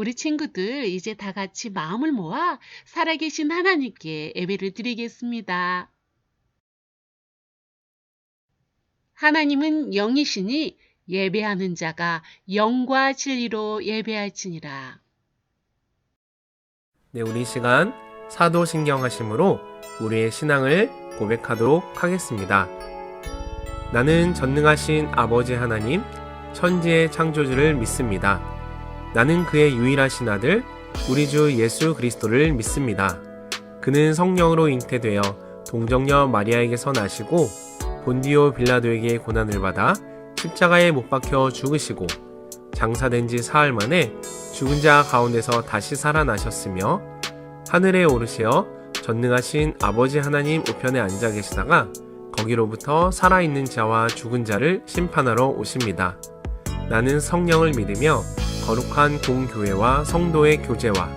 우리 친구들 이제 다 같이 마음을 모아 살아계신 하나님께 예배를 드리겠습니다. 하나님은 영이시니 예배하는 자가 영과 진리로 예배할지니라. 네, 우리 이 시간 사도신경 하심으로 우리의 신앙을 고백하도록 하겠습니다. 나는 전능하신 아버지 하나님, 천지의 창조주를 믿습니다. 나는 그의 유일하신 아들, 우리 주 예수 그리스도를 믿습니다. 그는 성령으로 잉태되어 동정녀 마리아에게서 나시고 본디오 빌라도에게 고난을 받아 십자가에 못 박혀 죽으시고 장사된 지 사흘 만에 죽은 자 가운데서 다시 살아나셨으며 하늘에 오르시어 전능하신 아버지 하나님 우편에 앉아 계시다가 거기로부터 살아있는 자와 죽은 자를 심판하러 오십니다. 나는 성령을 믿으며 거룩한 공교회와 성도의 교제와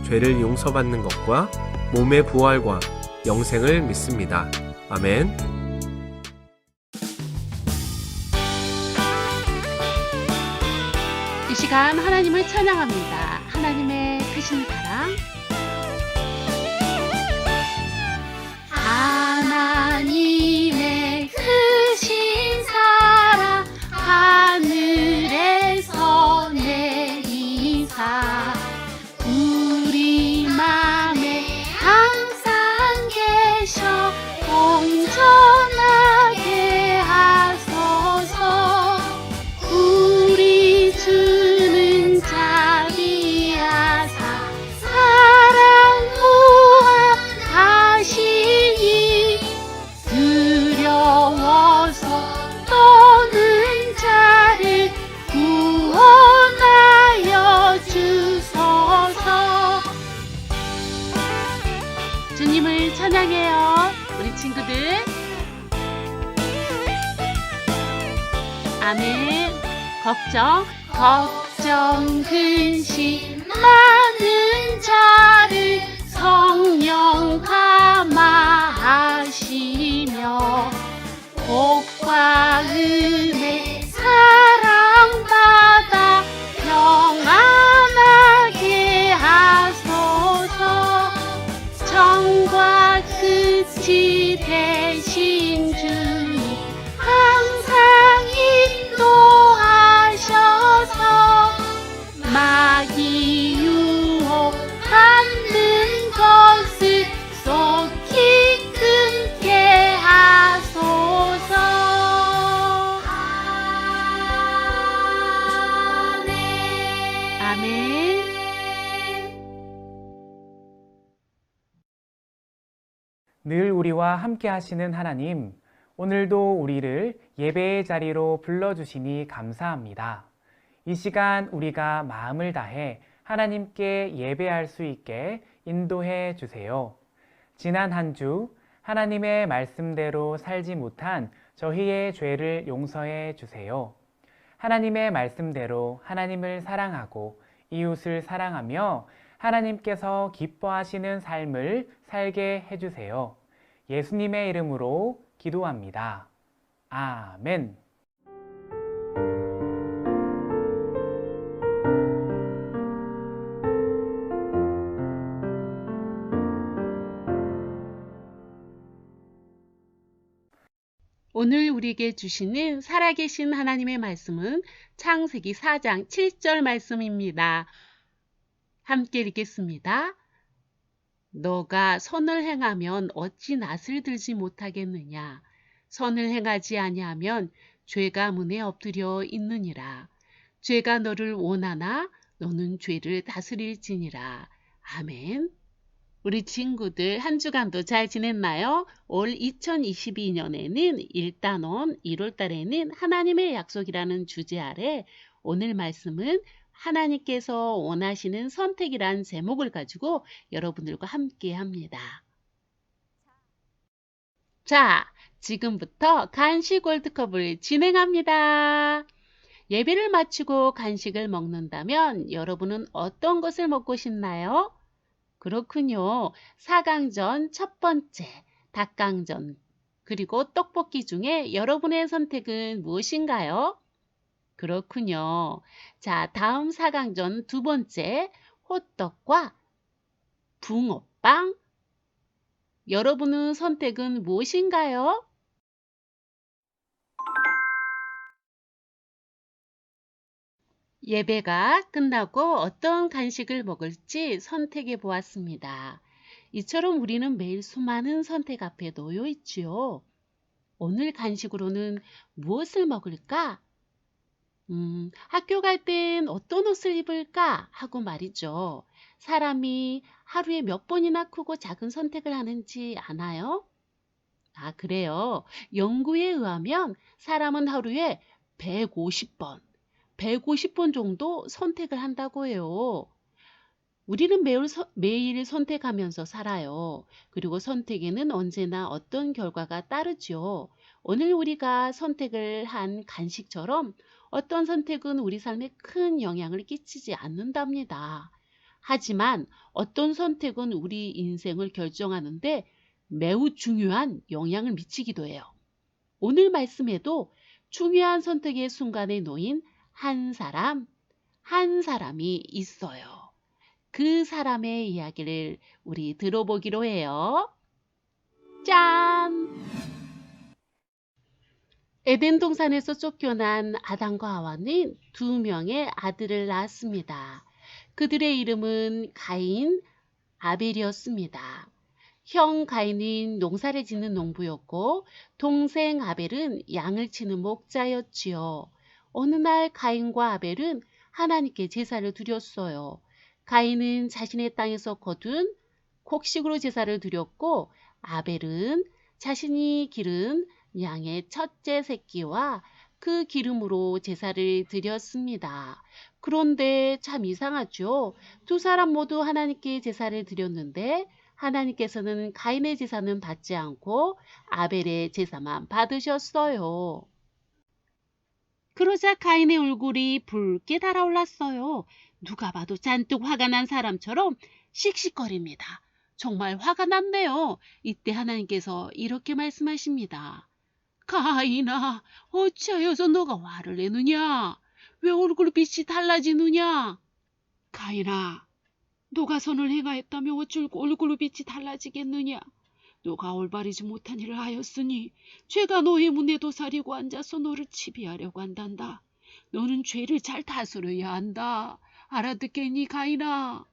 죄를 용서받는 것과 몸의 부활과 영생을 믿습니다. 아멘. 이 시간 하나님을 찬양합니다. 하나님의 크신 사랑. 하나님의 크신 사랑 하늘에서 내리사 우리 맘에 항상 계셔 온전하게 하소서. 우리 주는 자비하사 사랑 무한하시니 두려워서 떠는 자를 구원하여 주소서. 주님을 찬양해요, 우리 친구들. 아멘. 걱정 근심 많은 자를 성령 감화하시며 복과 은혜 사랑받아 평안하게 하소서. 정과 끝이 되신 주님 항상 인도하셔서 마귀 유혹받는 것을 속히 끊게 하소서. 아멘. 늘 우리와 함께 하시는 하나님, 오늘도 우리를 예배의 자리로 불러주시니 감사합니다. 이 시간 우리가 마음을 다해 하나님께 예배할 수 있게 인도해 주세요. 지난 한 주 하나님의 말씀대로 살지 못한 저희의 죄를 용서해 주세요. 하나님의 말씀대로 하나님을 사랑하고 이웃을 사랑하며 하나님께서 기뻐하시는 삶을 살게 해주세요. 예수님의 이름으로 기도합니다. 아멘. 오늘 우리에게 주시는 살아계신 하나님의 말씀은 창세기 4장 7절 말씀입니다. 함께 읽겠습니다. 너가 선을 행하면 어찌 낫을 들지 못하겠느냐. 선을 행하지 아니하면 죄가 문에 엎드려 있느니라. 죄가 너를 원하나 너는 죄를 다스릴지니라. 아멘. 우리 친구들 한 주간도 잘 지냈나요? 올 2022년에는 일단원 1월 달에는 하나님의 약속이라는 주제 아래 오늘 말씀은 하나님께서 원하시는 선택이란 제목을 가지고 여러분들과 함께 합니다. 자, 지금부터 간식 월드컵을 진행합니다. 예배를 마치고 간식을 먹는다면 여러분은 어떤 것을 먹고 싶나요? 그렇군요. 4강전 첫 번째, 닭강정, 그리고 떡볶이 중에 여러분의 선택은 무엇인가요? 그렇군요. 자, 다음 4강전 두 번째, 호떡과 붕어빵. 여러분의 선택은 무엇인가요? 예배가 끝나고 어떤 간식을 먹을지 선택해 보았습니다. 이처럼 우리는 매일 수많은 선택 앞에 놓여 있지요. 오늘 간식으로는 무엇을 먹을까? 학교 갈 땐 어떤 옷을 입을까? 하고 말이죠. 사람이 하루에 몇 번이나 크고 작은 선택을 하는지 아나요? 아, 그래요. 연구에 의하면 사람은 하루에 150번, 150번 정도 선택을 한다고 해요. 우리는 매일 선택하면서 살아요. 그리고 선택에는 언제나 어떤 결과가 따르죠. 오늘 우리가 선택을 한 간식처럼 어떤 선택은 우리 삶에 큰 영향을 끼치지 않는답니다. 하지만 어떤 선택은 우리 인생을 결정하는데 매우 중요한 영향을 미치기도 해요. 오늘 말씀에도 중요한 선택의 순간에 놓인 한 사람이 있어요. 그 사람의 이야기를 우리 들어보기로 해요. 짠! 에덴 동산에서 쫓겨난 아담과 하와는 2명의 아들을 낳았습니다. 그들의 이름은 가인, 아벨이었습니다. 형 가인은 농사를 짓는 농부였고 동생 아벨은 양을 치는 목자였지요. 어느 날 가인과 아벨은 하나님께 제사를 드렸어요. 가인은 자신의 땅에서 거둔 곡식으로 제사를 드렸고 아벨은 자신이 기른 양의 첫째 새끼와 그 기름으로 제사를 드렸습니다. 그런데 참 이상하죠. 두 사람 모두 하나님께 제사를 드렸는데 하나님께서는 가인의 제사는 받지 않고 아벨의 제사만 받으셨어요. 그러자 가인의 얼굴이 붉게 달아올랐어요. 누가 봐도 잔뜩 화가 난 사람처럼 씩씩거립니다. 정말 화가 났네요. 이때 하나님께서 이렇게 말씀하십니다. 가인아, 어찌하여서 너가 화를 내느냐? 왜 얼굴빛이 달라지느냐? 가인아, 너가 선을 행하였다며 어쩔 얼굴빛이 달라지겠느냐? 너가 올바르지 못한 일을 하였으니 죄가 너의 문에 도사리고 앉아서 너를 치비하려고 한단다. 너는 죄를 잘 다스려야 한다. 알아듣겠니, 가인아?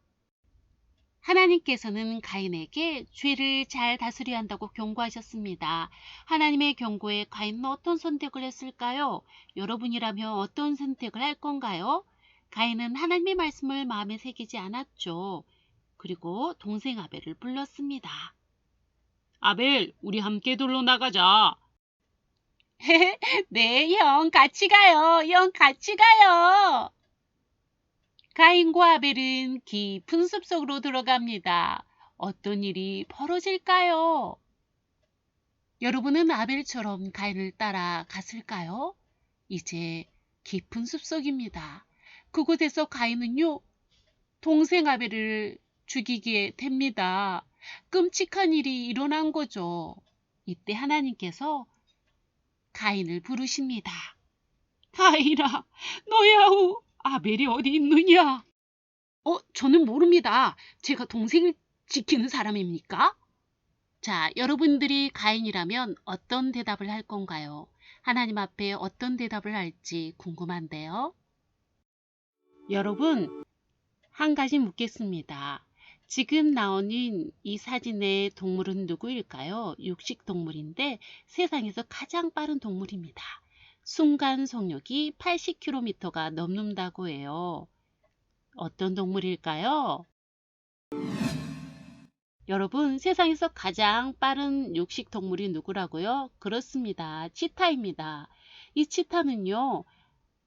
하나님께서는 가인에게 죄를 잘 다스려야 한다고 경고하셨습니다. 하나님의 경고에 가인은 어떤 선택을 했을까요? 여러분이라면 어떤 선택을 할 건가요? 가인은 하나님의 말씀을 마음에 새기지 않았죠. 그리고 동생 아벨을 불렀습니다. 아벨, 우리 함께 놀러 나가자. 네, 형, 같이 가요. 형, 같이 가요. 가인과 아벨은 깊은 숲속으로 들어갑니다. 어떤 일이 벌어질까요? 여러분은 아벨처럼 가인을 따라 갔을까요? 이제 깊은 숲속입니다. 그곳에서 가인은요, 동생 아벨을 죽이게 됩니다. 끔찍한 일이 일어난 거죠. 이때 하나님께서 가인을 부르십니다. 가인아, 너의 아우 아벨이 어디 있느냐? 저는 모릅니다. 제가 동생을 지키는 사람입니까? 자, 여러분들이 가인이라면 어떤 대답을 할 건가요? 하나님 앞에 어떤 대답을 할지 궁금한데요. 여러분, 한 가지 묻겠습니다. 지금 나오는 이 사진의 동물은 누구일까요? 육식동물인데 세상에서 가장 빠른 동물입니다. 순간 속력이 80km가 넘는다고 해요. 어떤 동물일까요? 여러분, 세상에서 가장 빠른 육식동물이 누구라고요? 그렇습니다. 치타입니다. 이 치타는요,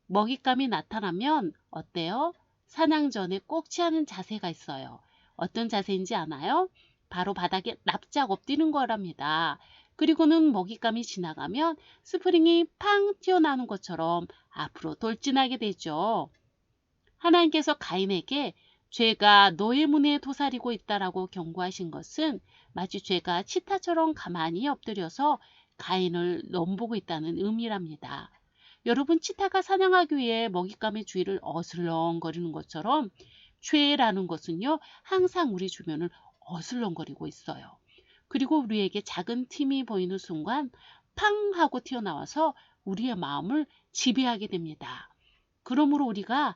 먹잇감이 나타나면 어때요? 사냥 전에 꼭 취하는 자세가 있어요. 어떤 자세인지 아나요? 바로 바닥에 납작 엎드리는 거랍니다. 그리고는 먹잇감이 지나가면 스프링이 팡 튀어나오는 것처럼 앞으로 돌진하게 되죠. 하나님께서 가인에게 죄가 너의 문에 도사리고 있다라고 경고하신 것은 마치 죄가 치타처럼 가만히 엎드려서 가인을 넘보고 있다는 의미랍니다. 여러분 치타가 사냥하기 위해 먹잇감의 주위를 어슬렁거리는 것처럼 죄라는 것은요, 항상 우리 주변을 어슬렁거리고 있어요. 그리고 우리에게 작은 틈이 보이는 순간 팡 하고 튀어나와서 우리의 마음을 지배하게 됩니다. 그러므로 우리가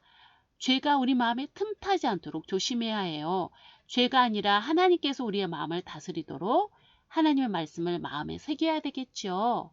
죄가 우리 마음에 틈타지 않도록 조심해야 해요. 죄가 아니라 하나님께서 우리의 마음을 다스리도록 하나님의 말씀을 마음에 새겨야 되겠죠.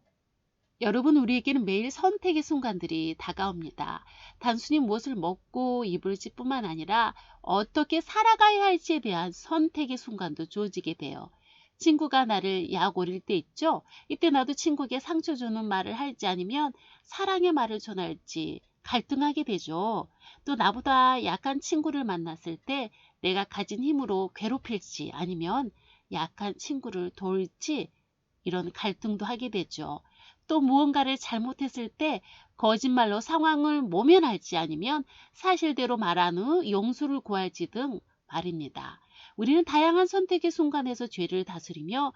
여러분, 우리에게는 매일 선택의 순간들이 다가옵니다. 단순히 무엇을 먹고 입을지 뿐만 아니라 어떻게 살아가야 할지에 대한 선택의 순간도 주어지게 돼요. 친구가 나를 약올릴 때 있죠. 이때 나도 친구에게 상처 주는 말을 할지 아니면 사랑의 말을 전할지 갈등하게 되죠. 또 나보다 약한 친구를 만났을 때 내가 가진 힘으로 괴롭힐지 아니면 약한 친구를 도울지 이런 갈등도 하게 되죠. 또 무언가를 잘못했을 때 거짓말로 상황을 모면할지 아니면 사실대로 말한 후 용서를 구할지 등 말입니다. 우리는 다양한 선택의 순간에서 죄를 다스리며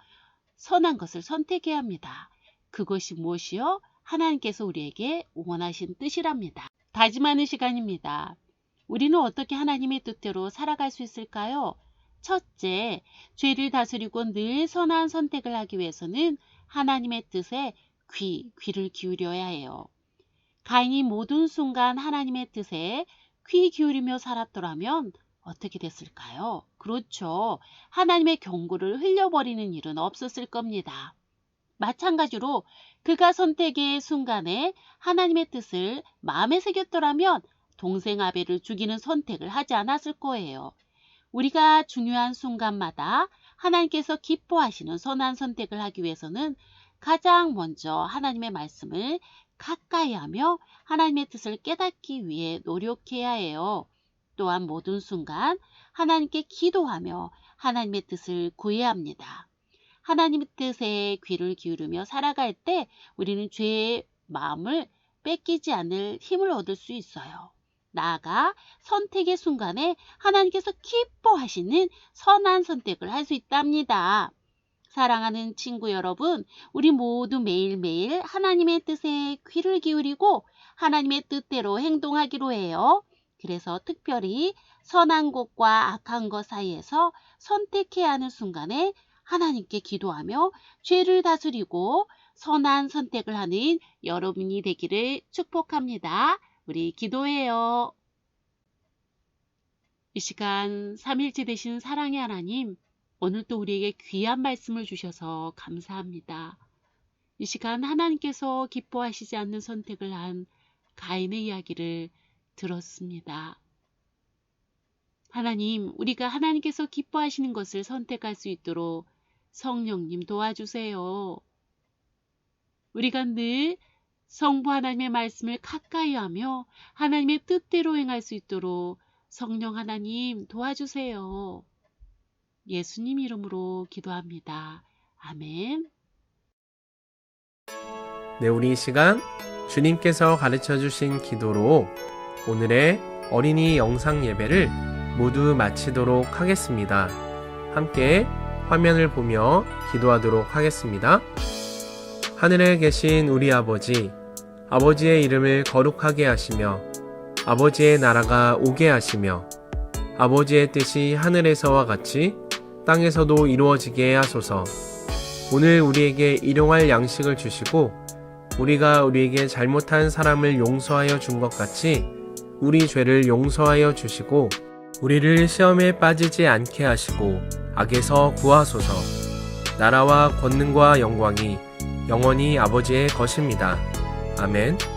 선한 것을 선택해야 합니다. 그것이 무엇이요? 하나님께서 우리에게 원하신 뜻이랍니다. 다짐하는 시간입니다. 우리는 어떻게 하나님의 뜻대로 살아갈 수 있을까요? 첫째, 죄를 다스리고 늘 선한 선택을 하기 위해서는 하나님의 뜻에 귀를 기울여야 해요. 가인이 모든 순간 하나님의 뜻에 귀 기울이며 살았더라면 어떻게 됐을까요? 그렇죠. 하나님의 경고를 흘려버리는 일은 없었을 겁니다. 마찬가지로 그가 선택의 순간에 하나님의 뜻을 마음에 새겼더라면 동생 아벨을 죽이는 선택을 하지 않았을 거예요. 우리가 중요한 순간마다 하나님께서 기뻐하시는 선한 선택을 하기 위해서는 가장 먼저 하나님의 말씀을 가까이 하며 하나님의 뜻을 깨닫기 위해 노력해야 해요. 또한 모든 순간 하나님께 기도하며 하나님의 뜻을 구해야 합니다. 하나님의 뜻에 귀를 기울이며 살아갈 때 우리는 죄의 마음을 뺏기지 않을 힘을 얻을 수 있어요. 나아가 선택의 순간에 하나님께서 기뻐하시는 선한 선택을 할 수 있답니다. 사랑하는 친구 여러분, 우리 모두 매일매일 하나님의 뜻에 귀를 기울이고 하나님의 뜻대로 행동하기로 해요. 그래서 특별히 선한 것과 악한 것 사이에서 선택해야 하는 순간에 하나님께 기도하며 죄를 다스리고 선한 선택을 하는 여러분이 되기를 축복합니다. 우리 기도해요. 이 시간 삼일째 되신 사랑의 하나님, 오늘 또 우리에게 귀한 말씀을 주셔서 감사합니다. 이 시간 하나님께서 기뻐하시지 않는 선택을 한 가인의 이야기를 들었습니다. 하나님, 우리가 하나님께서 기뻐하시는 것을 선택할 수 있도록 성령님 도와주세요. 우리가 늘 성부 하나님의 말씀을 가까이 하며 하나님의 뜻대로 행할 수 있도록 성령 하나님 도와주세요. 예수님 이름으로 기도합니다. 아멘. 네, 우리 이 시간 주님께서 가르쳐 주신 기도로 오늘의 어린이 영상 예배를 모두 마치도록 하겠습니다. 함께 화면을 보며 기도하도록 하겠습니다. 하늘에 계신 우리 아버지, 아버지의 이름을 거룩하게 하시며 아버지의 나라가 오게 하시며 아버지의 뜻이 하늘에서와 같이 땅에서도 이루어지게 하소서. 오늘 우리에게 일용할 양식을 주시고 우리가 우리에게 잘못한 사람을 용서하여 준 것 같이 우리 죄를 용서하여 주시고 우리를 시험에 빠지지 않게 하시고 악에서 구하소서. 나라와 권능과 영광이 영원히 아버지의 것입니다. 아멘.